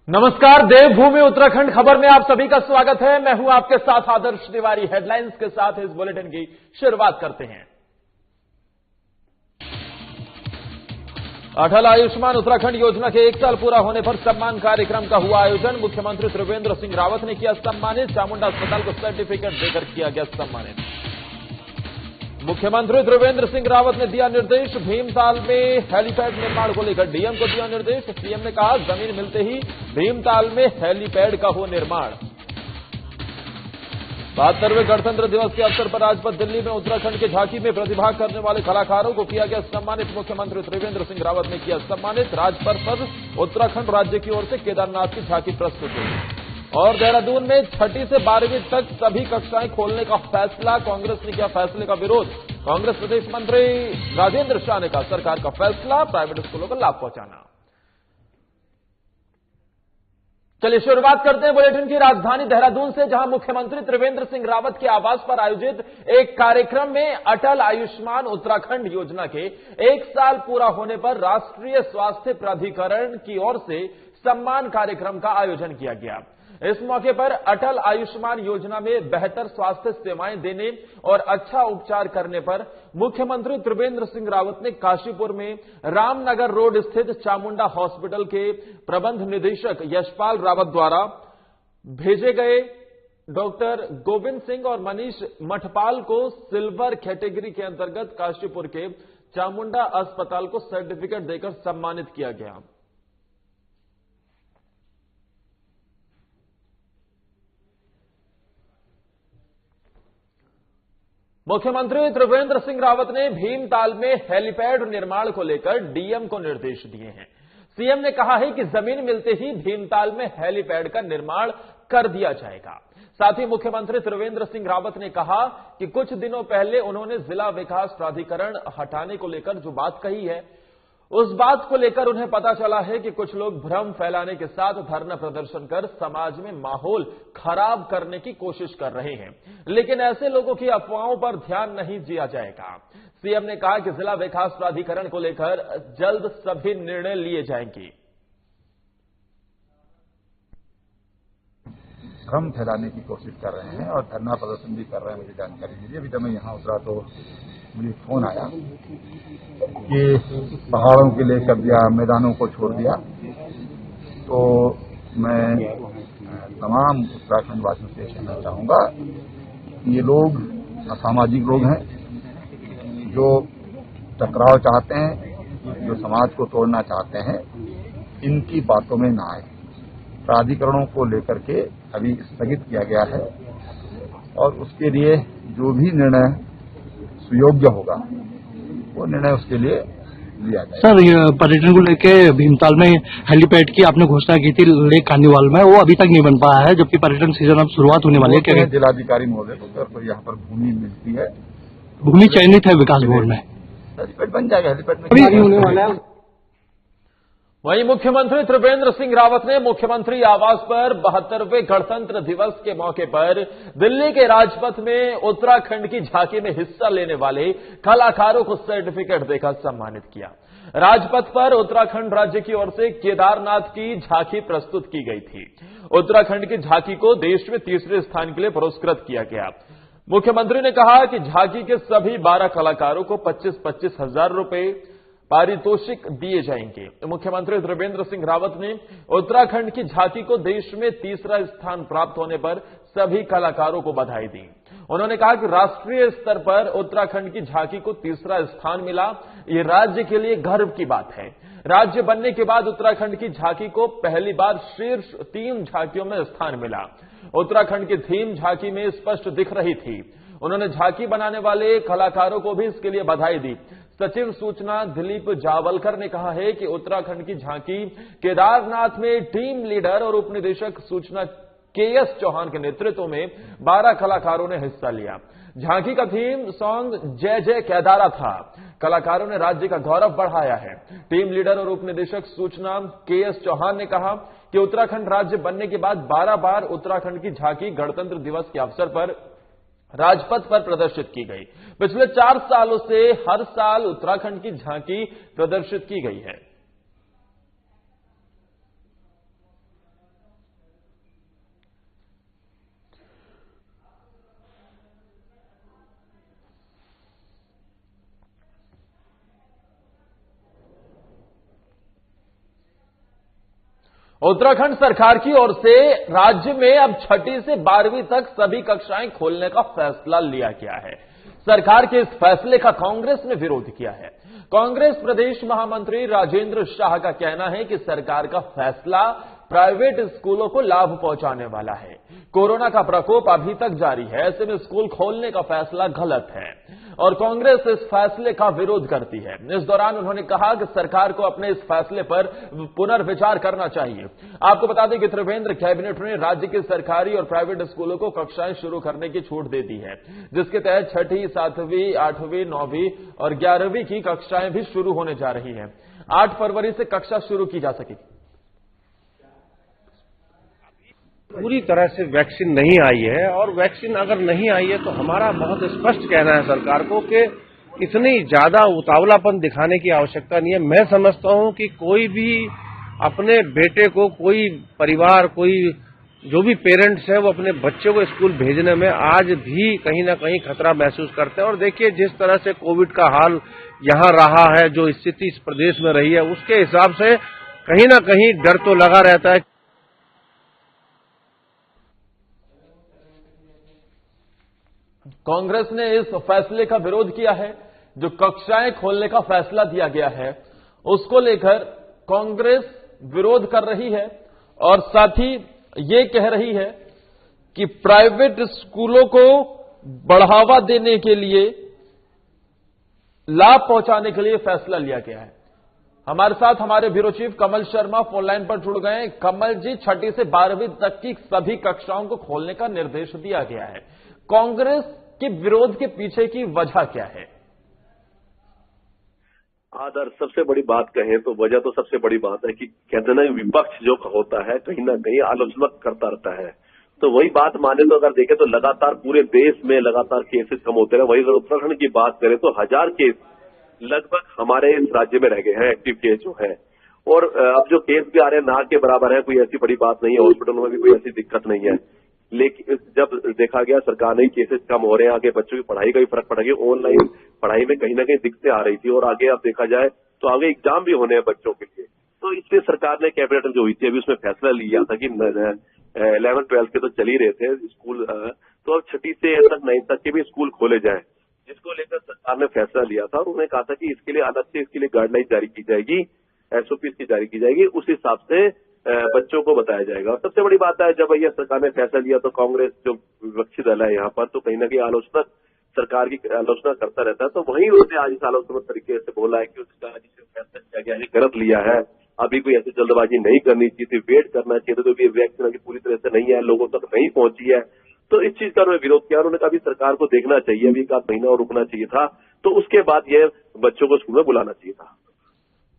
नमस्कार, देवभूमि उत्तराखंड खबर में आप सभी का स्वागत है। मैं हूं आपके साथ आदर्श तिवारी। हेडलाइंस के साथ इस बुलेटिन की शुरुआत करते हैं। अटल आयुष्मान उत्तराखंड योजना के 1 साल पूरा होने पर सम्मान कार्यक्रम का हुआ आयोजन। मुख्यमंत्री त्रिवेंद्र सिंह रावत ने किया सम्मानित। चामुंडा अस्पताल को सर्टिफिकेट देकर किया गया सम्मानित। मुख्यमंत्री त्रिवेंद्र सिंह रावत ने दिया निर्देश। भीमताल में हेलीपैड निर्माण को लेकर डीएम को दिया निर्देश। सीएम ने कहा, जमीन मिलते ही भीमताल में हेलीपैड का हो निर्माण। 72वें गणतंत्र दिवस के अवसर पर राजपथ दिल्ली में उत्तराखंड के झांकी में प्रतिभाग करने वाले कलाकारों को किया गया सम्मानित। मुख्यमंत्री त्रिवेंद्र सिंह रावत ने किया सम्मानित। राजपथ पर उत्तराखंड राज्य की ओर से केदारनाथ की झांकी प्रस्तुत हुई। और देहरादून में 6ठी से 12वीं तक सभी कक्षाएं खोलने का फैसला। कांग्रेस ने किया फैसले का विरोध। कांग्रेस प्रदेश मंत्री राजेंद्र शाह ने कहा, सरकार का फैसला प्राइवेट स्कूलों को लाभ पहुंचाना। चलिए शुरुआत करते हैं बुलेटिन की राजधानी देहरादून से, जहां मुख्यमंत्री त्रिवेंद्र सिंह रावत के आवास पर आयोजित एक कार्यक्रम में अटल आयुष्मान उत्तराखंड योजना के 1 साल पूरा होने पर राष्ट्रीय स्वास्थ्य प्राधिकरण की ओर से सम्मान कार्यक्रम का आयोजन किया गया। इस मौके पर अटल आयुष्मान योजना में बेहतर स्वास्थ्य सेवाएं देने और अच्छा उपचार करने पर मुख्यमंत्री त्रिवेंद्र सिंह रावत ने काशीपुर में रामनगर रोड स्थित चामुंडा हॉस्पिटल के प्रबंध निदेशक यशपाल रावत द्वारा भेजे गए डॉक्टर गोविंद सिंह और मनीष मठपाल को सिल्वर कैटेगरी के अंतर्गत काशीपुर के चामुंडा अस्पताल को सर्टिफिकेट देकर सम्मानित किया गया। मुख्यमंत्री त्रिवेंद्र सिंह रावत ने भीमताल में हेलीपैड निर्माण को लेकर डीएम को निर्देश दिए हैं। सीएम ने कहा है कि जमीन मिलते ही भीमताल में हेलीपैड का निर्माण कर दिया जाएगा। साथ ही मुख्यमंत्री त्रिवेंद्र सिंह रावत ने कहा कि कुछ दिनों पहले उन्होंने जिला विकास प्राधिकरण हटाने को लेकर जो बात कही है, उस बात को लेकर उन्हें पता चला है कि कुछ लोग भ्रम फैलाने के साथ धरना प्रदर्शन कर समाज में माहौल खराब करने की कोशिश कर रहे हैं, लेकिन ऐसे लोगों की अफवाहों पर ध्यान नहीं दिया जाएगा। सीएम ने कहा कि जिला विकास प्राधिकरण को लेकर जल्द सभी निर्णय लिए जाएंगे। भ्रम फैलाने की कोशिश कर रहे हैं और धरना प्रदर्शन भी कर रहे हैं, मुझे जानकारी मिली। अभी जब मैं यहाँ उतरा तो मुझे फोन आया कि पहाड़ों के लिए कर दिया, मैदानों को छोड़ दिया। तो मैं तमाम उत्तराखंड वासियों से कहना चाहूंगा कि ये लोग असामाजिक लोग हैं, जो टकराव चाहते हैं, जो समाज को तोड़ना चाहते हैं। इनकी बातों में ना आए। प्राधिकरणों को लेकर के अभी स्थगित किया गया है और उसके लिए जो भी निर्णय सुयोग्य होगा वो निर्णय उसके लिए लिया जाएगा। सर, पर्यटन को लेके भीमताल में हेलीपैड की आपने घोषणा की थी लेक कार्निवाल में, वो अभी तक नहीं बन पाया है, जबकि पर्यटन सीजन अब शुरुआत होने वाली है। क्या जिलाधिकारी महोदय को अगर कोई यहाँ पर भूमि मिलती है, भूमि चयनित है विकास बोर्ड में, हेलीपैड बन जाएगा। हेलीपैड में होने वाला है। वहीं मुख्यमंत्री त्रिवेंद्र सिंह रावत ने मुख्यमंत्री आवास पर 72वें गणतंत्र दिवस के मौके पर दिल्ली के राजपथ में उत्तराखंड की झांकी में हिस्सा लेने वाले कलाकारों को सर्टिफिकेट देकर सम्मानित किया। राजपथ पर उत्तराखंड राज्य की ओर से केदारनाथ की झांकी प्रस्तुत की गई थी। उत्तराखंड की झांकी को देश में तीसरे स्थान के लिए पुरस्कृत किया गया। मुख्यमंत्री ने कहा कि झांकी के सभी 12 कलाकारों को 25-25 हजार रुपए पारितोषिक दिए जाएंगे। मुख्यमंत्री त्रिवेंद्र सिंह रावत ने उत्तराखंड की झांकी को देश में तीसरा स्थान प्राप्त होने पर सभी कलाकारों को बधाई दी। उन्होंने कहा कि राष्ट्रीय स्तर पर उत्तराखंड की झांकी को तीसरा स्थान मिला, ये राज्य के लिए गर्व की बात है। राज्य बनने के बाद उत्तराखंड की झांकी को पहली बार शीर्ष 3 झांकियों में स्थान मिला। उत्तराखंड की थीम झांकी में स्पष्ट दिख रही थी। उन्होंने झांकी बनाने वाले कलाकारों को भी इसके लिए बधाई दी। सचिव सूचना दिलीप जावलकर ने कहा है कि उत्तराखंड की झांकी केदारनाथ में टीम लीडर और उपनिदेशक सूचना केएस चौहान के नेतृत्व में 12 कलाकारों ने हिस्सा लिया। झांकी का थीम सॉन्ग जय जय केदारा था। कलाकारों ने राज्य का गौरव बढ़ाया है। टीम लीडर और उपनिदेशक सूचना केएस चौहान ने कहा कि उत्तराखंड राज्य बनने के बाद 12 बार उत्तराखंड की झांकी गणतंत्र दिवस के अवसर पर राजपथ पर प्रदर्शित की गई। पिछले 4 सालों से हर साल उत्तराखंड की झांकी प्रदर्शित की गई है। उत्तराखंड सरकार की ओर से राज्य में अब 6ठी से 12वीं तक सभी कक्षाएं खोलने का फैसला लिया गया है। सरकार के इस फैसले का कांग्रेस ने विरोध किया है। कांग्रेस प्रदेश महामंत्री राजेंद्र शाह का कहना है कि सरकार का फैसला प्राइवेट स्कूलों को लाभ पहुंचाने वाला है। कोरोना का प्रकोप अभी तक जारी है, ऐसे में स्कूल खोलने का फैसला गलत है और कांग्रेस इस फैसले का विरोध करती है। इस दौरान उन्होंने कहा कि सरकार को अपने इस फैसले पर पुनर्विचार करना चाहिए। आपको बता दें कि त्रिवेंद्र कैबिनेट ने राज्य के सरकारी और प्राइवेट स्कूलों को कक्षाएं शुरू करने की छूट दे दी है, जिसके तहत 6ठी, 7वीं, 8वीं, 9वीं और 11वीं की कक्षाएं भी शुरू होने जा रही है। 8 फरवरी से कक्षा शुरू की जा सकेगी। पूरी तरह से वैक्सीन नहीं आई है और वैक्सीन अगर नहीं आई है तो हमारा बहुत स्पष्ट कहना है सरकार को कि इतनी ज्यादा उतावलापन दिखाने की आवश्यकता नहीं है। मैं समझता हूं कि कोई भी अपने बेटे को, कोई परिवार, कोई जो भी पेरेंट्स है वो अपने बच्चे को स्कूल भेजने में आज भी कहीं ना कहीं खतरा महसूस करते हैं। और देखिए जिस तरह से कोविड का हाल यहाँ रहा है, जो स्थिति इस प्रदेश में रही है, उसके हिसाब से कहीं ना कहीं डर तो लगा रहता है। कांग्रेस ने इस फैसले का विरोध किया है। जो कक्षाएं खोलने का फैसला दिया गया है उसको लेकर कांग्रेस विरोध कर रही है और साथ ही ये कह रही है कि प्राइवेट स्कूलों को बढ़ावा देने के लिए, लाभ पहुंचाने के लिए फैसला लिया गया है। हमारे साथ हमारे ब्यूरो चीफ कमल शर्मा फोन लाइन पर जुड़ गए हैं। कमल जी, 6ठी से 12वीं तक की सभी कक्षाओं को खोलने का निर्देश दिया गया है। कांग्रेस के विरोध के पीछे की वजह क्या है? आदर सबसे बड़ी बात कहें तो वजह तो सबसे बड़ी बात है कि कहते ना विपक्ष जो होता है कहीं ना कहीं आलोचना करता रहता है। तो वही बात माने तो अगर देखें तो लगातार पूरे देश में लगातार केसेस कम होते रहे। वही अगर उत्तराखंड की बात करें तो 1000 केस लगभग हमारे इस राज्य में रह गए हैं, एक्टिव केस जो है। और अब जो केस भी आ रहे हैं ना के बराबर है, कोई ऐसी बड़ी बात नहीं है। हॉस्पिटलों में भी कोई ऐसी दिक्कत नहीं है। लेकिन जब देखा गया सरकार ने केसेस कम हो रहे हैं, आगे बच्चों की पढ़ाई का भी फर्क पड़ गया। ऑनलाइन पढ़ाई में कहीं ना कहीं दिक्कतें आ रही थी और आगे अब देखा जाए तो आगे एग्जाम भी होने हैं बच्चों के लिए। तो इसलिए सरकार ने कैबिनेट जो हुई थी अभी उसमें फैसला लिया था कि 11, 12 के तो चल ही रहे थे स्कूल, तो अब 6ठी से तक 9 तक के भी स्कूल खोले जाएं, जिसको लेकर सरकार ने फैसला लिया था। और उन्होंने कहा था कि इसके लिए अलग से इसके लिए गाइडलाइन जारी की जाएगी, SOP की जारी की जाएगी, उस हिसाब से बच्चों को बताया जाएगा। और सबसे बड़ी बात है जब यह सरकार ने फैसला लिया तो कांग्रेस जो विपक्षी दल है यहाँ पर तो कहीं ना कहीं आलोचना, सरकार की आलोचना करता रहता है। तो वहीं उसने आज इस आलोचना तरीके से बोला है कि उसका जिसे फैसला किया गया है गलत लिया है, अभी कोई ऐसी जल्दबाजी नहीं करनी चाहिए थी, वेट करना चाहिए था। तो भी वैक्सीन अभी पूरी तरह से नहीं है, लोगों तक नहीं पहुंची है। तो इस चीज का उन्होंने विरोध किया। उन्होंने कहा भी सरकार को देखना चाहिए, अभी 1 महीना और रुकना चाहिए था, तो उसके बाद यह बच्चों को स्कूल में बुलाना चाहिए था।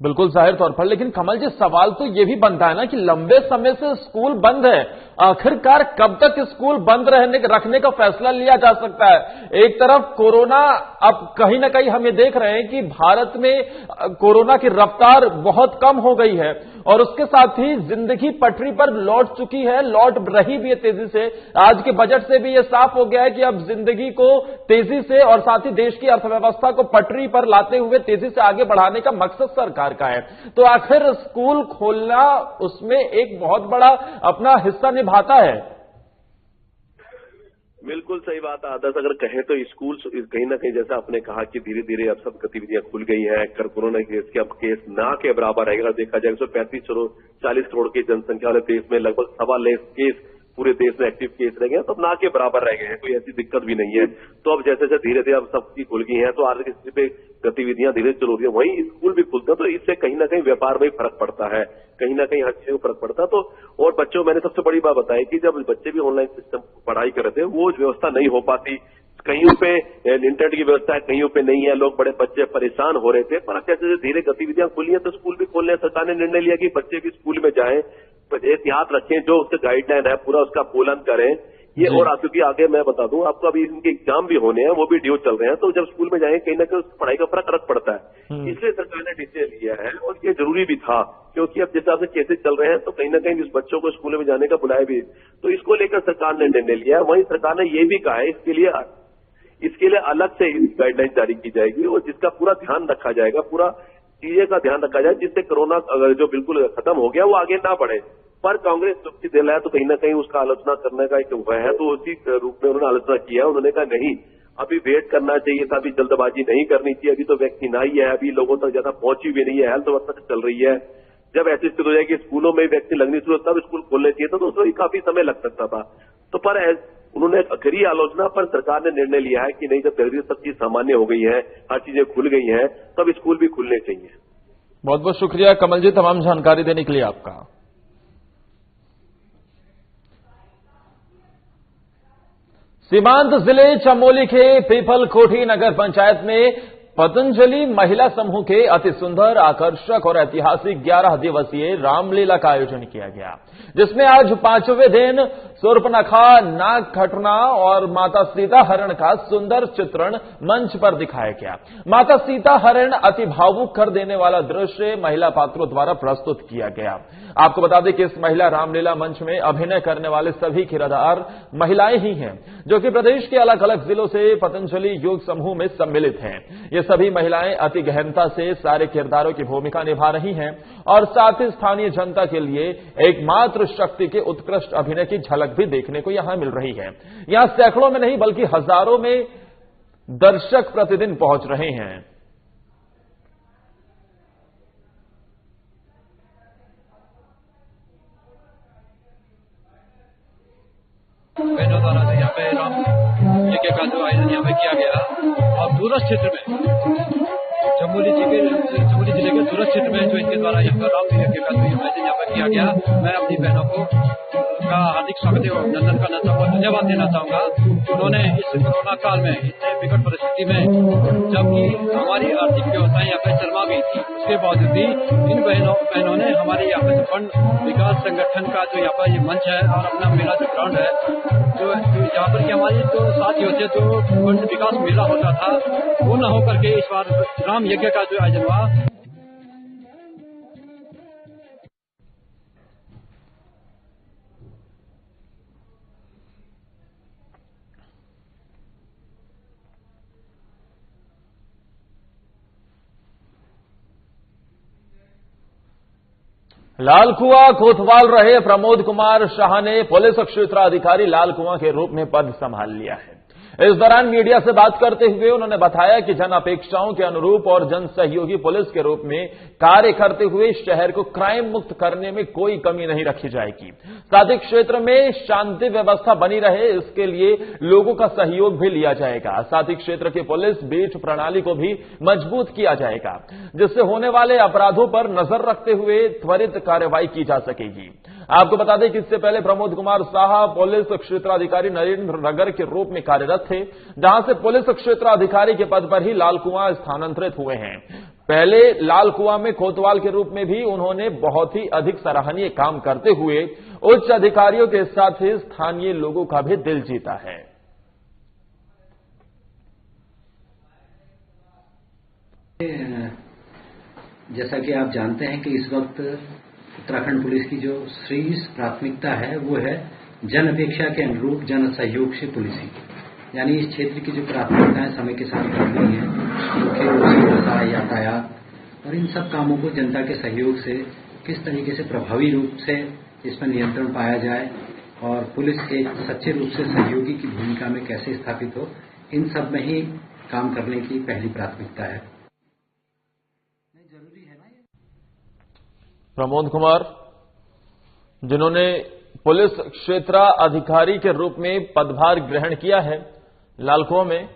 बिल्कुल जाहिर तौर पर, लेकिन कमल जी सवाल तो यह भी बनता है ना कि लंबे समय से स्कूल बंद है, आखिरकार कब तक स्कूल बंद रखने का फैसला लिया जा सकता है? एक तरफ कोरोना, अब कहीं ना कहीं हम ये देख रहे हैं कि भारत में कोरोना की रफ्तार बहुत कम हो गई है और उसके साथ ही जिंदगी पटरी पर लौट चुकी है, लौट रही भी है तेजी से। आज के बजट से भी यह साफ हो गया है कि अब जिंदगी को तेजी से और साथ ही देश की अर्थव्यवस्था को पटरी पर लाते हुए तेजी से आगे बढ़ाने का मकसद सरकार का है। तो आखिर स्कूल खोलना उसमें एक बहुत बड़ा अपना हिस्सा निभाता है। बिल्कुल सही बात है आदर्श। अगर कहें तो स्कूल कहीं ना कहीं जैसा आपने कहा कि धीरे धीरे अब सब गतिविधियां खुल गई हैं। कोरोना केस के अब केस ना के बराबर रहेगा। देखा जाए 135-40 करोड़ की जनसंख्या वाले देश में लगभग 1.25 लाख केस पूरे देश में एक्टिव केस रह गए हैं, तो अब ना के बराबर रह गए हैं, कोई ऐसी दिक्कत भी नहीं है। तो अब जैसे जैसे धीरे धीरे अब सबकी खुल गई हैं तो आर्थिक स्थिति पे गतिविधियां धीरे चल रही है, वहीं स्कूल भी खुलते हैं तो इससे कहीं ना कहीं व्यापार में फर्क पड़ता है, कहीं ना कहीं हर चीज में फर्क पड़ता है। तो और बच्चों, मैंने सबसे बड़ी बात बताई कि जब बच्चे भी ऑनलाइन सिस्टम पढ़ाई कर रहे थे वो व्यवस्था नहीं हो पाती, कहीं पे इंटरनेट की व्यवस्था है, कहीं पे नहीं है, लोग बड़े बच्चे परेशान हो रहे थे। पर जैसे धीरे गतिविधियां खुली हैं तो स्कूल भी खोलने सरकार ने निर्णय लिया कि बच्चे भी स्कूल में जाएं, एहतियात रखें, जो उसका गाइडलाइन है पूरा उसका पालन करें। ये और क्योंकि आगे मैं बता दूं आपको, अभी इनके एग्जाम भी होने हैं, वो भी ड्यू चल रहे हैं, तो जब स्कूल में जाएंगे कहीं ना कहीं पढ़ाई का फर्क पड़ता है। इसलिए सरकार ने डिसीजन लिया है और ये जरूरी भी था, क्योंकि अब जिस हिसाब से केसेस चल रहे हैं तो कहीं ना कहीं इस बच्चों को स्कूल में जाने का बुलाया भी, तो इसको लेकर सरकार ने निर्णय लिया है। वहीं सरकार ने ये भी कहा है इसके लिए अलग से गाइडलाइन जारी की जाएगी और जिसका पूरा ध्यान रखा जाएगा, पूरा चीजें का ध्यान रखा जाए, जिससे कोरोना अगर जो बिल्कुल खत्म हो गया वो आगे ना बढ़े। पर कांग्रेस चुप्पी दिल है तो कहीं ना कहीं उसका आलोचना करने का एक वह है, तो उसी रूप में उन्होंने आलोचना किया है। उन्होंने कहा नहीं, अभी वेट करना चाहिए था, अभी जल्दबाजी नहीं करनी चाहिए, अभी तो वैक्सीन आई है, अभी लोगों तक ज्यादा पहुंची भी नहीं है, हेल्थ वर्क चल रही है। जब ऐसी स्थिति हो जाएगी स्कूलों में वैक्सीन लगनी शुरू तब स्कूल खोलने चाहिए था, तो उसमें काफी समय लग सकता था। तो पर उन्होंने करी आलोचना, पर सरकार ने निर्णय लिया है कि नहीं, जब धीरे धीरे सब चीज सामान्य हो गई है, हर चीजें खुल गई हैं, तब स्कूल भी खुलने चाहिए। बहुत बहुत शुक्रिया कमल जी, तमाम जानकारी देने के लिए आपका। सीमांत जिले चमोली के पीपलकोठी नगर पंचायत में पतंजलि महिला समूह के अति सुंदर, आकर्षक और ऐतिहासिक 11 दिवसीय रामलीला का आयोजन किया गया, जिसमें आज 5वें दिन सूर्पनखा, नाग खटना और माता सीता हरण का सुंदर चित्रण मंच पर दिखाया गया। माता सीता हरण अति भावुक कर देने वाला दृश्य महिला पात्रों द्वारा प्रस्तुत किया गया। आपको बता दें कि इस महिला रामलीला मंच में अभिनय करने वाले सभी किरदार महिलाएं ही हैं, जो कि प्रदेश के अलग अलग जिलों से पतंजलि योग समूह में सम्मिलित हैं। ये सभी महिलाएं अति गहनता से सारे किरदारों की भूमिका निभा रही हैं और साथ ही स्थानीय जनता के लिए एकमात्र शक्ति के उत्कृष्ट अभिनय की झलक भी देखने को यहां मिल रही है। यहां सैकड़ों में नहीं बल्कि हजारों में दर्शक प्रतिदिन पहुंच रहे हैं। बहनों द्वारा जो यहाँ पे राम यज्ञ का जो आयोजन यहाँ पे किया गया और दूरस्थ क्षेत्र में चमोली जिले के दूरस्थ क्षेत्र में जो इनके द्वारा यहाँ पर राम यज्ञ का जो आयोजन यहाँ पर किया गया, मैं अपनी बहनों को का हार्दिक स्वागत एवं अभिनंदन करना चाहूंगा, धन्यवाद देना चाहूंगा। उन्होंने इस कोरोना काल में, इतने विकट परिस्थिति में, जबकि हमारी आर्थिक व्यवस्थाएं यहाँ पर चरमा गई थी, उसके बावजूद भी इन बहनों ने हमारे यहाँ पर फंड विकास संगठन का जो यहाँ पर ये मंच है और अपना मेला जो ग्राउंड है, जो यहाँ पर हमारी जो साथियों से जो फंड विकास मेला होता था वो न होकर के इस बार राम यज्ञ का जो आयोजन हुआ। लालकुआं कोतवाल रहे प्रमोद कुमार शाह ने पुलिस क्षेत्राधिकारी लालकुआं के रूप में पद संभाल लिया है। इस दौरान मीडिया से बात करते हुए उन्होंने बताया कि जन अपेक्षाओं के अनुरूप और जन सहयोगी पुलिस के रूप में कार्य करते हुए शहर को क्राइम मुक्त करने में कोई कमी नहीं रखी जाएगी। साथ ही क्षेत्र में शांति व्यवस्था बनी रहे, इसके लिए लोगों का सहयोग भी लिया जाएगा। साथ ही क्षेत्र की पुलिस बीट प्रणाली को भी मजबूत किया जाएगा, जिससे होने वाले अपराधों पर नजर रखते हुए त्वरित कार्रवाई की जा सकेगी। आपको बता दें कि इससे पहले प्रमोद कुमार शाह पुलिस क्षेत्राधिकारी नरेंद्र नगर के रूप में कार्यरत थे, जहां से पुलिस क्षेत्राधिकारी के पद पर ही लालकुआं स्थानांतरित हुए हैं। पहले लालकुआं में कोतवाल के रूप में भी उन्होंने बहुत ही अधिक सराहनीय काम करते हुए उच्च अधिकारियों के साथ ही स्थानीय लोगों का भी दिल जीता है। जैसा कि आप जानते हैं कि इस वक्त उत्तराखंड पुलिस की जो शीर्ष प्राथमिकता है वो है जन अपेक्षा के अनुरूप जन सहयोग से पुलिसिंग, यानी इस क्षेत्र की जो प्राथमिकताएं समय के साथ बढ़ गई हैं, मुख्य रूप से यातायात और इन सब कामों को जनता के सहयोग से किस तरीके से प्रभावी रूप से इस पर नियंत्रण पाया जाए और पुलिस एक सच्चे रूप से सहयोगी की भूमिका में कैसे स्थापित हो, इन सब में ही काम करने की पहली प्राथमिकता है। प्रमोद कुमार, जिन्होंने पुलिस क्षेत्र अधिकारी के रूप में पदभार ग्रहण किया है लालकुआं में,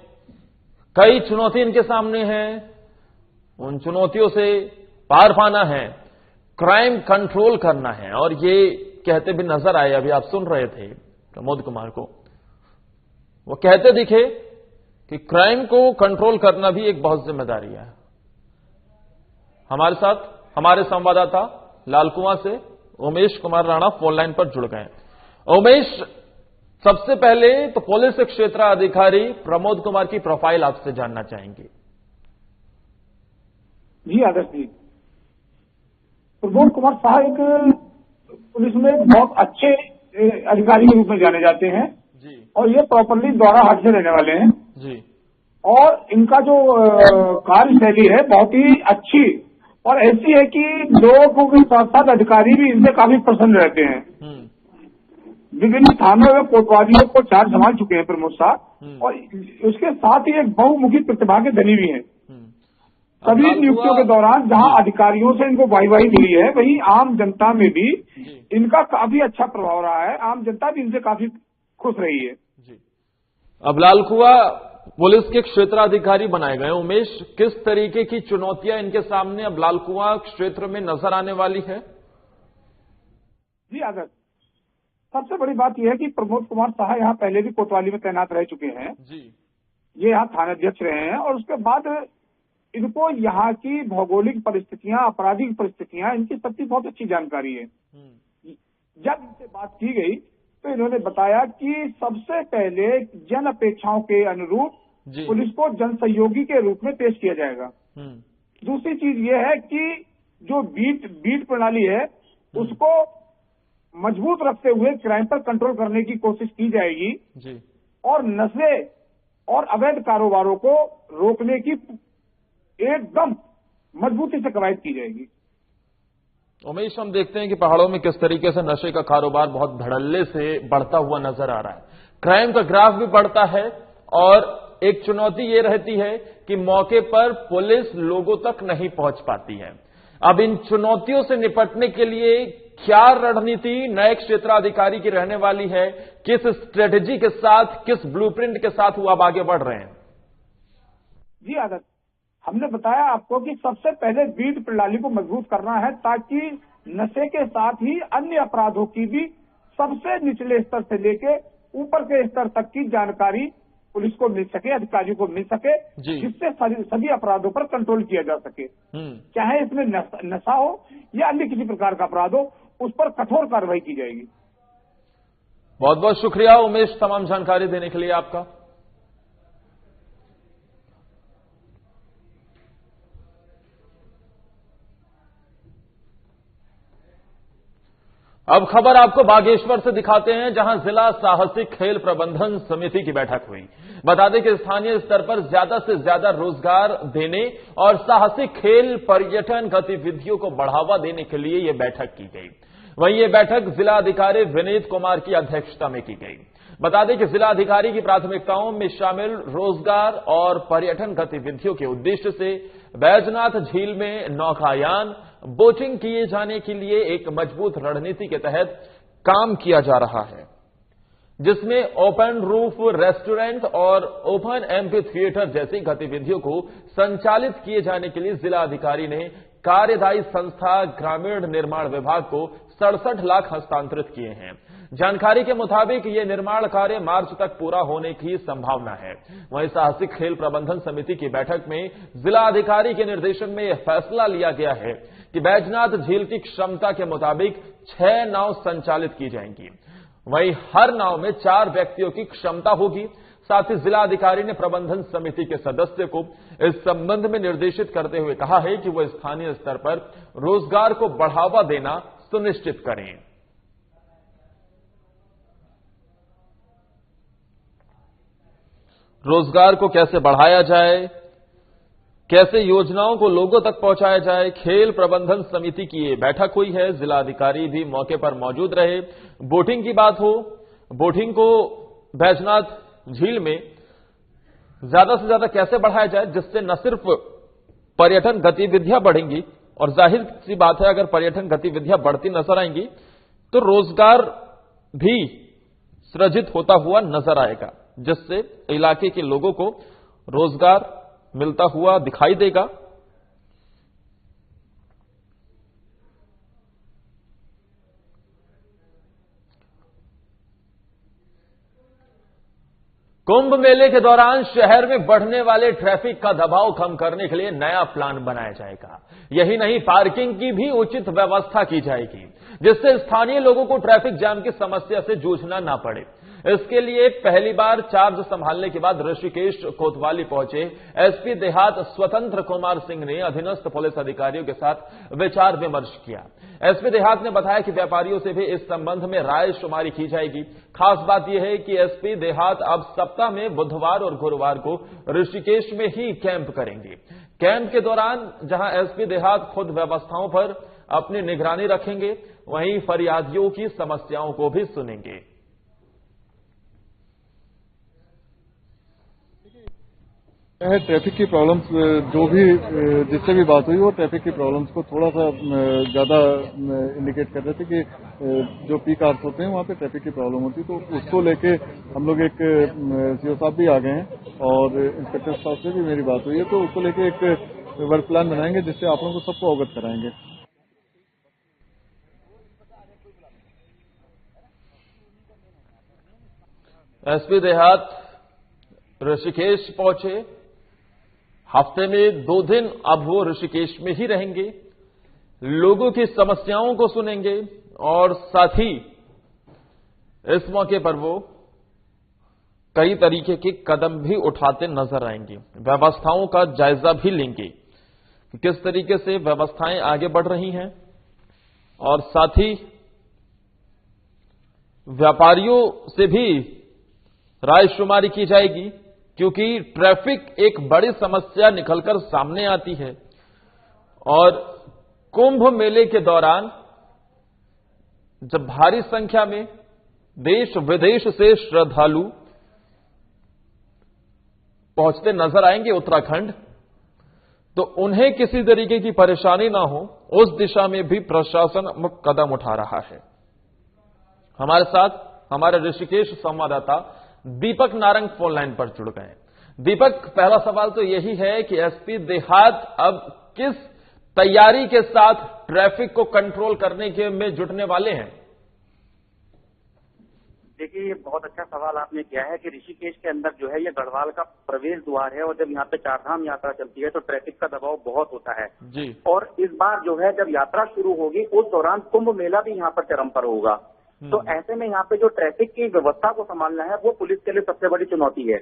कई चुनौती इनके सामने हैं। उन चुनौतियों से पार पाना है, क्राइम कंट्रोल करना है, और ये कहते भी नजर आए। अभी आप सुन रहे थे प्रमोद कुमार को, वो कहते दिखे कि क्राइम को कंट्रोल करना भी एक बहुत जिम्मेदारी है। हमारे साथ हमारे संवाददाता लालकुआं से उमेश कुमार राणा फोन लाइन पर जुड़ गए। उमेश, सबसे पहले तो पुलिस क्षेत्र अधिकारी प्रमोद कुमार की प्रोफाइल आपसे जानना चाहेंगे। जी आदर्श जी, प्रमोद कुमार शाह एक पुलिस में बहुत अच्छे अधिकारी के रूप में जाने जाते हैं जी, और ये प्रॉपरली द्वारा हाट से रहने वाले हैं जी, और इनका जो कार्यशैली है बहुत ही अच्छी और ऐसी है कि लोगों के साथ साथ अधिकारी भी इनसे काफी प्रसन्न रहते हैं। विभिन्न थानों में कोतवालियों को चार्ज संभाल चुके हैं प्रमोद साहब, और उसके साथ ही एक बहुमुखी प्रतिभा के धनी भी हैं। सभी नियुक्तियों के दौरान जहां अधिकारियों से इनको वाहवाही मिली है, वहीं आम जनता में भी इनका काफी अच्छा प्रभाव रहा है। आम जनता भी इनसे काफी खुश रही है। अब लालकुआ पुलिस के क्षेत्राधिकारी बनाए गए। उमेश, किस तरीके की चुनौतियां इनके सामने अब लालकुआ क्षेत्र में नजर आने वाली है? जी आदर, सबसे बड़ी बात यह है कि प्रमोद कुमार साहा यहाँ पहले भी कोतवाली में तैनात रह चुके हैं जी। ये यहाँ थानाध्यक्ष रहे हैं, और उसके बाद इनको यहाँ की भौगोलिक परिस्थितियां, आपराधिक परिस्थितियां, इनकी सबकी बहुत अच्छी जानकारी है। जब इनसे बात की गई तो इन्होंने बताया कि सबसे पहले जन अपेक्षाओं के अनुरूप पुलिस को जन सहयोगी के रूप में पेश किया जाएगा। दूसरी चीज ये है कि जो बीट प्रणाली है उसको मजबूत रखते हुए क्राइम पर कंट्रोल करने की कोशिश की जाएगी जी। और नशे और अवैध कारोबारों को रोकने की एकदम मजबूती से कवायद की जाएगी। उमेश, हम देखते हैं कि पहाड़ों में किस तरीके से नशे का कारोबार बहुत धड़ल्ले से बढ़ता हुआ नजर आ रहा है। क्राइम का ग्राफ भी बढ़ता है, और एक चुनौती ये रहती है कि मौके पर पुलिस लोगों तक नहीं पहुंच पाती है। अब इन चुनौतियों से निपटने के लिए क्या रणनीति नए क्षेत्राधिकारी की रहने वाली है? किस स्ट्रेटेजी के साथ, किस ब्लूप्रिंट के साथ वो अब आगे बढ़ रहे हैं? जी आदत, हमने बताया आपको कि सबसे पहले बीट प्रणाली को मजबूत करना है, ताकि नशे के साथ ही अन्य अपराधों की भी सबसे निचले स्तर से लेके ऊपर के स्तर तक की जानकारी पुलिस को मिल सके, अधिकारियों को मिल सके, जिससे सभी अपराधों पर कंट्रोल किया जा सके। चाहे इसमें नशा हो या अन्य किसी प्रकार का अपराध हो, उस पर कठोर कार्रवाई की जाएगी। बहुत बहुत शुक्रिया उमेश, तमाम जानकारी देने के लिए आपका। अब खबर आपको बागेश्वर से दिखाते हैं, जहां जिला साहसिक खेल प्रबंधन समिति की बैठक हुई। बता दें कि स्थानीय स्तर पर ज्यादा से ज्यादा रोजगार देने और साहसिक खेल पर्यटन गतिविधियों को बढ़ावा देने के लिए यह बैठक की गई। वहीं यह बैठक जिलाधिकारी विनीत कुमार की अध्यक्षता में की गई। बता दें कि जिलाधिकारी की प्राथमिकताओं में शामिल रोजगार और पर्यटन गतिविधियों के उद्देश्य से बैजनाथ झील में नौकायान, बोटिंग किए जाने के लिए एक मजबूत रणनीति के तहत काम किया जा रहा है, जिसमें ओपन रूफ रेस्टोरेंट और ओपन एम्फी थिएटर जैसी गतिविधियों को संचालित किए जाने के लिए जिलाधिकारी ने कार्यदायी संस्था ग्रामीण निर्माण विभाग को 67 लाख हस्तांतरित किए हैं। जानकारी के मुताबिक ये निर्माण कार्य मार्च तक पूरा होने की संभावना है। वहीं साहसिक खेल प्रबंधन समिति की बैठक में जिलाधिकारी के निर्देशन में यह फैसला लिया गया है कि बैजनाथ झील की क्षमता के मुताबिक 6 नाव संचालित की जाएंगी। वहीं हर नाव में 4 व्यक्तियों की क्षमता होगी। साथ ही जिलाधिकारी ने प्रबंधन समिति के सदस्य को इस संबंध में निर्देशित करते हुए कहा है कि वह स्थानीय स्तर पर रोजगार को बढ़ावा देना सुनिश्चित करें। रोजगार को कैसे बढ़ाया जाए, कैसे योजनाओं को लोगों तक पहुंचाया जाए, खेल प्रबंधन समिति की ये बैठक हुई है। जिलाधिकारी भी मौके पर मौजूद रहे। बोटिंग की बात हो, बोटिंग को बैजनाथ झील में ज्यादा से ज्यादा कैसे बढ़ाया जाए, जिससे न सिर्फ पर्यटन गतिविधियां बढ़ेंगी, और जाहिर सी बात है अगर पर्यटन गतिविधियां बढ़ती नजर आएंगी तो रोजगार भी सृजित होता हुआ नजर आएगा, जिससे इलाके के लोगों को रोजगार मिलता हुआ दिखाई देगा। कुंभ मेले के दौरान शहर में बढ़ने वाले ट्रैफिक का दबाव कम करने के लिए नया प्लान बनाया जाएगा। यही नहीं, पार्किंग की भी उचित व्यवस्था की जाएगी, जिससे स्थानीय लोगों को ट्रैफिक जाम की समस्या से जूझना ना पड़े। इसके लिए पहली बार चार्ज संभालने के बाद ऋषिकेश कोतवाली पहुंचे एसपी देहात स्वतंत्र कुमार सिंह ने अधीनस्थ पुलिस अधिकारियों के साथ विचार विमर्श किया। एसपी देहात ने बताया कि व्यापारियों से भी इस संबंध में राय शुमारी की जाएगी। खास बात यह है कि एसपी देहात अब सप्ताह में बुधवार और गुरुवार को ऋषिकेश में ही कैंप करेंगे। कैंप के दौरान जहां एसपी देहात खुद व्यवस्थाओं पर अपनी निगरानी रखेंगे, वहीं फरियादियों की समस्याओं को भी सुनेंगे। ट्रैफिक की प्रॉब्लम्स जो भी जिससे भी बात हुई वो ट्रैफिक की प्रॉब्लम्स को थोड़ा सा ज्यादा इंडिकेट कर रहे थे कि जो पीक आवर्स होते हैं वहाँ पे ट्रैफिक की प्रॉब्लम होती है, तो उसको लेके हम लोग एक सीओ साहब भी आ गए हैं और इंस्पेक्टर साहब से भी मेरी बात हुई है, तो उसको लेके एक वर्क प्लान बनाएंगे जिससे आप लोगों को सबको अवगत कराएंगे। एसपी देहात ऋषिकेश पहुंचे। हफ्ते में 2 दिन अब वो ऋषिकेश में ही रहेंगे, लोगों की समस्याओं को सुनेंगे और साथ ही इस मौके पर वो कई तरीके के कदम भी उठाते नजर आएंगे। व्यवस्थाओं का जायजा भी लेंगे कि किस तरीके से व्यवस्थाएं आगे बढ़ रही हैं और साथ ही व्यापारियों से भी रायशुमारी की जाएगी, क्योंकि ट्रैफिक एक बड़ी समस्या निकलकर सामने आती है और कुंभ मेले के दौरान जब भारी संख्या में देश विदेश से श्रद्धालु पहुंचते नजर आएंगे उत्तराखंड, तो उन्हें किसी तरीके की परेशानी ना हो, उस दिशा में भी प्रशासन कदम उठा रहा है। हमारे साथ हमारे ऋषिकेश संवाददाता दीपक नारंग फोन लाइन पर जुड़ गए। दीपक, पहला सवाल तो यही है कि एसपी देहात अब किस तैयारी के साथ ट्रैफिक को कंट्रोल करने के में जुटने वाले हैं? देखिए, ये बहुत अच्छा सवाल आपने किया है कि ऋषिकेश के अंदर जो है ये गढ़वाल का प्रवेश द्वार है और जब यहाँ पे चारधाम यात्रा चलती है तो ट्रैफिक का दबाव बहुत होता है जी। और इस बार जो है जब यात्रा शुरू होगी उस दौरान कुंभ मेला भी यहाँ पर चरम पर होगा, तो ऐसे में यहाँ पे जो ट्रैफिक की व्यवस्था को संभालना है वो पुलिस के लिए सबसे बड़ी चुनौती है।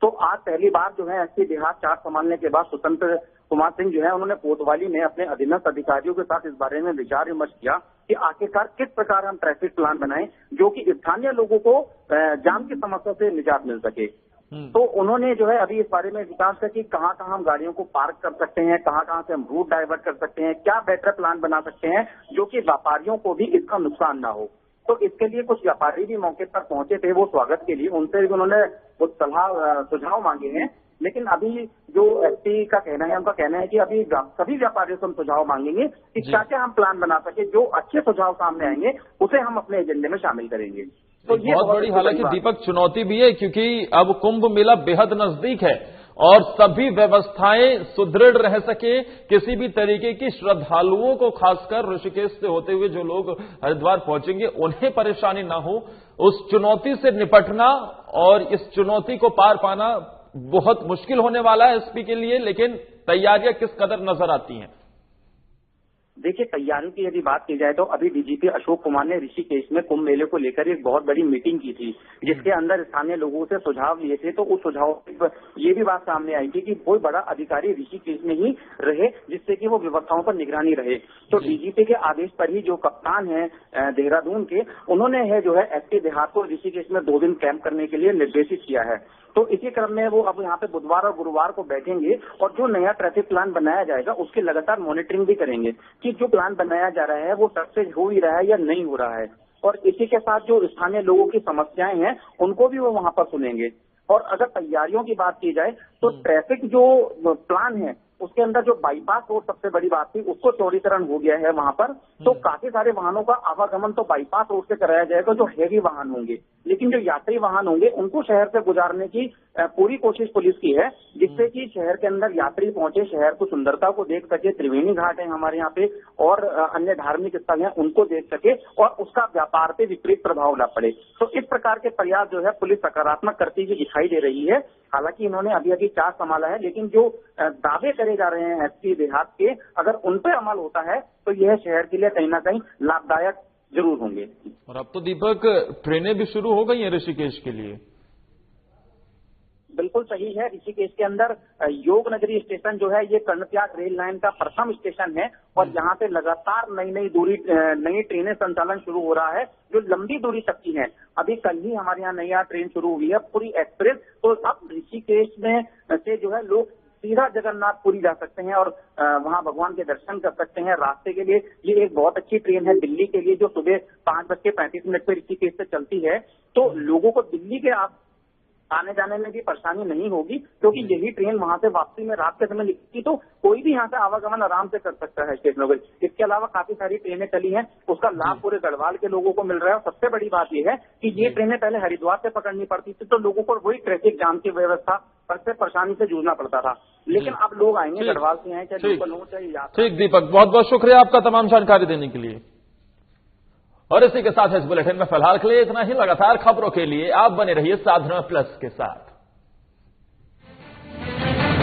तो आज पहली बार जो है एसपी देहात चार्ज संभालने के बाद स्वतंत्र कुमार सिंह जो है उन्होंने कोतवाली में अपने अधीनस्थ अधिकारियों के साथ इस बारे में विचार विमर्श किया कि आखिरकार किस प्रकार हम ट्रैफिक प्लान बनाएं जो कि स्थानीय लोगों को जाम की समस्या से निजात मिल सके। तो उन्होंने जो है अभी इस बारे में विचार किया कि कहाँ कहाँ हम गाड़ियों को पार्क कर सकते हैं, कहाँ कहाँ से हम रूट डाइवर्ट कर सकते हैं, क्या बेटर प्लान बना सकते हैं जो कि व्यापारियों को भी इसका नुकसान ना हो। तो इसके लिए कुछ व्यापारी भी मौके पर पहुंचे थे वो स्वागत के लिए, उनसे भी उन्होंने कुछ सलाह सुझाव मांगे हैं। लेकिन अभी जो एसपी का कहना है, उनका कहना है कि अभी सभी व्यापारियों से हम सुझाव मांगेंगे कि क्या क्या हम प्लान बना सके, जो अच्छे सुझाव सामने आएंगे उसे हम अपने एजेंडे में शामिल करेंगे। तो ये बहुत बड़ी हालांकि दीपक चुनौती भी है, क्योंकि अब कुंभ मेला बेहद नजदीक है और सभी व्यवस्थाएं सुदृढ़ रह सके, किसी भी तरीके की श्रद्धालुओं को, खासकर ऋषिकेश से होते हुए जो लोग हरिद्वार पहुंचेंगे, उन्हें परेशानी ना हो, उस चुनौती से निपटना और इस चुनौती को पार पाना बहुत मुश्किल होने वाला है एसपी के लिए। लेकिन तैयारियां किस कदर नजर आती हैं? देखिए, तैयारियों की यदि बात की जाए तो अभी डीजीपी अशोक कुमार ने ऋषिकेश में कुंभ मेले को लेकर एक बहुत बड़ी मीटिंग की थी, जिसके अंदर स्थानीय लोगों से सुझाव लिए थे। तो उस सुझाव ये भी बात सामने आई थी कि कोई बड़ा अधिकारी ऋषिकेश में ही रहे जिससे कि वो व्यवस्थाओं पर निगरानी रहे। तो डीजीपी के आदेश पर ही जो कप्तान है देहरादून के, उन्होंने है जो है एसपी देहात को ऋषिकेश में 2 दिन कैंप करने के लिए निर्देशित किया है। तो इसी क्रम में वो अब यहाँ पे बुधवार और गुरुवार को बैठेंगे और जो नया ट्रैफिक प्लान बनाया जाएगा उसकी लगातार मॉनिटरिंग भी करेंगे कि जो प्लान बनाया जा रहा है वो सक्सेस हो ही रहा है या नहीं हो रहा है। और इसी के साथ जो स्थानीय लोगों की समस्याएं हैं उनको भी वो वहां पर सुनेंगे। और अगर तैयारियों की बात की जाए तो ट्रैफिक जो प्लान है उसके अंदर जो बाईपास रोड सबसे बड़ी बात थी, उसको चौड़ीकरण हो गया है वहां पर। तो काफी सारे वाहनों का आवागमन तो बाईपास रोड से कराया जाएगा, जो हैवी वाहन होंगे। लेकिन जो यात्री वाहन होंगे उनको शहर से गुजारने की पूरी कोशिश पुलिस की है, जिससे कि शहर के अंदर यात्री पहुंचे, शहर को सुंदरता को देख सके, त्रिवेणी घाट है हमारे यहाँ पे और अन्य धार्मिक स्थल हैं उनको देख सके और उसका व्यापार पे विपरीत प्रभाव न पड़े। तो इस प्रकार के प्रयास जो है पुलिस सकारात्मक करती हुई दिखाई दे रही है। हालांकि इन्होंने अभी चार्ज संभाला है, लेकिन जो दावे करे जा रहे हैं एसपी देहात के, अगर उन पर अमल होता है तो यह शहर के लिए कहीं ना कहीं लाभदायक जरूर होंगे। और अब तो दीपक ट्रेनें भी शुरू हो गई हैं ऋषिकेश के लिए। बिल्कुल सही है। ऋषिकेश के अंदर योग नगरी स्टेशन जो है ये कर्णत्याग रेल लाइन का प्रथम स्टेशन है और यहाँ पे लगातार नई ट्रेनें संचालन शुरू हो रहा है जो लंबी दूरी तक की है। अभी कल ही हमारे यहाँ नई ट्रेन शुरू हुई है, पूरी एक्सप्रेस। तो अब ऋषिकेश में से जो है लोग सीधा जगन्नाथपुरी जा सकते हैं और वहां भगवान के दर्शन कर सकते हैं। रास्ते के लिए ये एक बहुत अच्छी ट्रेन है दिल्ली के लिए, जो सुबह 5:35 पे ऋषिकेश से चलती है। तो लोगों को दिल्ली के आने जाने में भी परेशानी नहीं होगी, क्योंकि यही ट्रेन वहां से वापसी में रात के समय निकलती, तो कोई भी यहाँ से आवागमन आराम से कर सकता है स्टेशन वगैरह। इसके अलावा काफी सारी ट्रेनें चली हैं, उसका लाभ पूरे गढ़वाल के लोगों को मिल रहा है। और सबसे बड़ी बात यह है कि ये ट्रेनें पहले हरिद्वार से पकड़नी पड़ती थी, तो लोगों को वही ट्रैफिक जाम की व्यवस्था से परेशानी से जूझना पड़ता था। लेकिन अब लोग आएंगे, गढ़वाल से आए, चाहे लोकल हो चाहे यात्रा। ठीक दीपक, बहुत बहुत शुक्रिया आपका तमाम जानकारी देने के लिए। और इसी के साथ इस बुलेटिन में फिलहाल के लिए इतना ही। लगातार खबरों के लिए आप बने रहिए साधना प्लस के साथ।